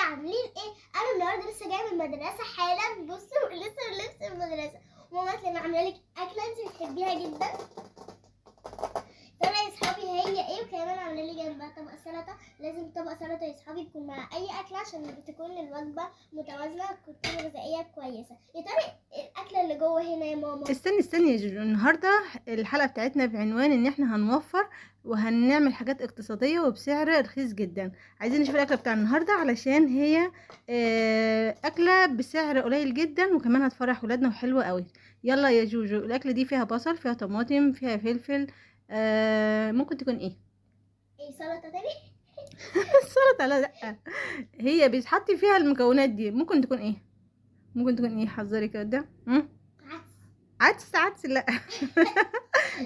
عاملين ايه؟ انا النهارده لسه جايه من المدرسه حالا. بصوا لسه لبس المدرسه. ماما قالت لي انا عامله لك اكله انت بتحبيها جدا. طبعا يا اصحابي هي ايه، وكمان عامله لي جنبها طبق سلطه. لازم طبق سلطه يا اصحابي يكون مع اي اكله عشان تكون الوجبه متوازنه وتكون غذائيه كويسه. يا ترى الاكله اللي جوه هنا يا ماما؟ استني يا جوجو، النهارده الحلقه بتاعتنا بعنوان ان احنا هنوفر وهنعمل حاجات اقتصاديه وبسعر رخيص جدا. عايزين نشوف الاكله بتاع النهارده علشان هي اكله بسعر قليل جدا، وكمان هتفرح ولادنا وحلوه قوي. يلا يا جوجو، الاكله دي فيها بصل، فيها طماطم، فيها فلفل. ممكن تكون ايه؟ ايه، سلطه تاني؟ السلطه؟ لا، هي بيتحط فيها المكونات دي. ممكن تكون ايه؟ حذري كده. عدس؟ لا.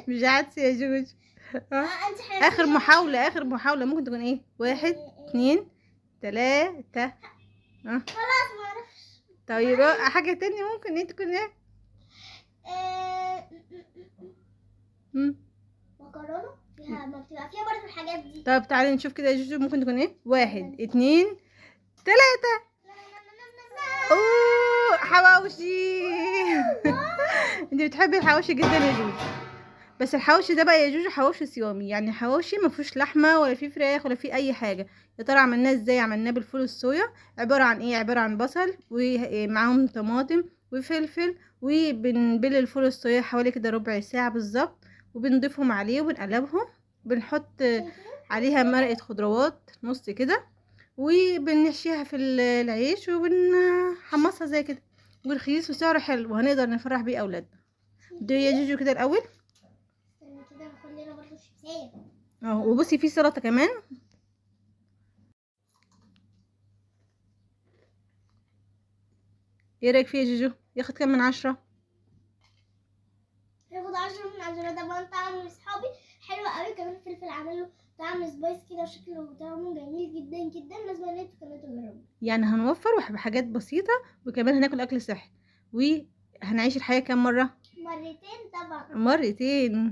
مش عدس يا جوج. انت اخر محاولة. ممكن تكون ايه؟ 1 2 3. خلاص ما اعرفش. طيب حاجة تانية ممكن ايه تكون ايه؟ مكرونه فيها، ما بتبقى فيها برضه الحاجات دي. طب تعالي نشوف كده يا جوجو، ممكن تكون ايه؟ 1 2 3. اوه، حواوشي. انت بتحبي الحواوشي جدا يا جوجو، بس الحواوشي ده بقى يا جوجو حواوشي صيامي، يعني حواوشي ما فيهوش لحمه ولا فيه فراخ ولا فيه اي حاجه. يا ترى عملناه ازاي؟ عملناه بالفول الصويا. عباره عن ايه؟ عباره عن بصل ومعاهم طماطم وفلفل، وبنبل الفول الصويا حوالي كده ربع ساعه بالظبط، وبنضيفهم عليه وبنقلبهم. بنحط عليها مرقه خضروات نص كده، وبنحشيها في العيش وبنحمصها زي كده، ورخيص وسعره حلو، وهنقدر نفرح بيه اولادنا. دي يا جوجو كده الاول. استني كده باخد لنا برضه شيبسيه. وبصي في سلطه كمان. ايه رايك فيها يا جوجو؟ ياخد كام من 10؟ ياخد 10 من 10. طبعا طعم اصحابي حلو قوي، كمان الفلفل عامل له طعم سبايس كده وشكله وطعمه جميل جدا جدا. لازم ان انتوا كمان تجربوا. يعني هنوفر وبحاجات بسيطه، وكمان هناكل اكل صحي، وهنعيش الحياه كام مره؟ مرتين طبعا. مرتين.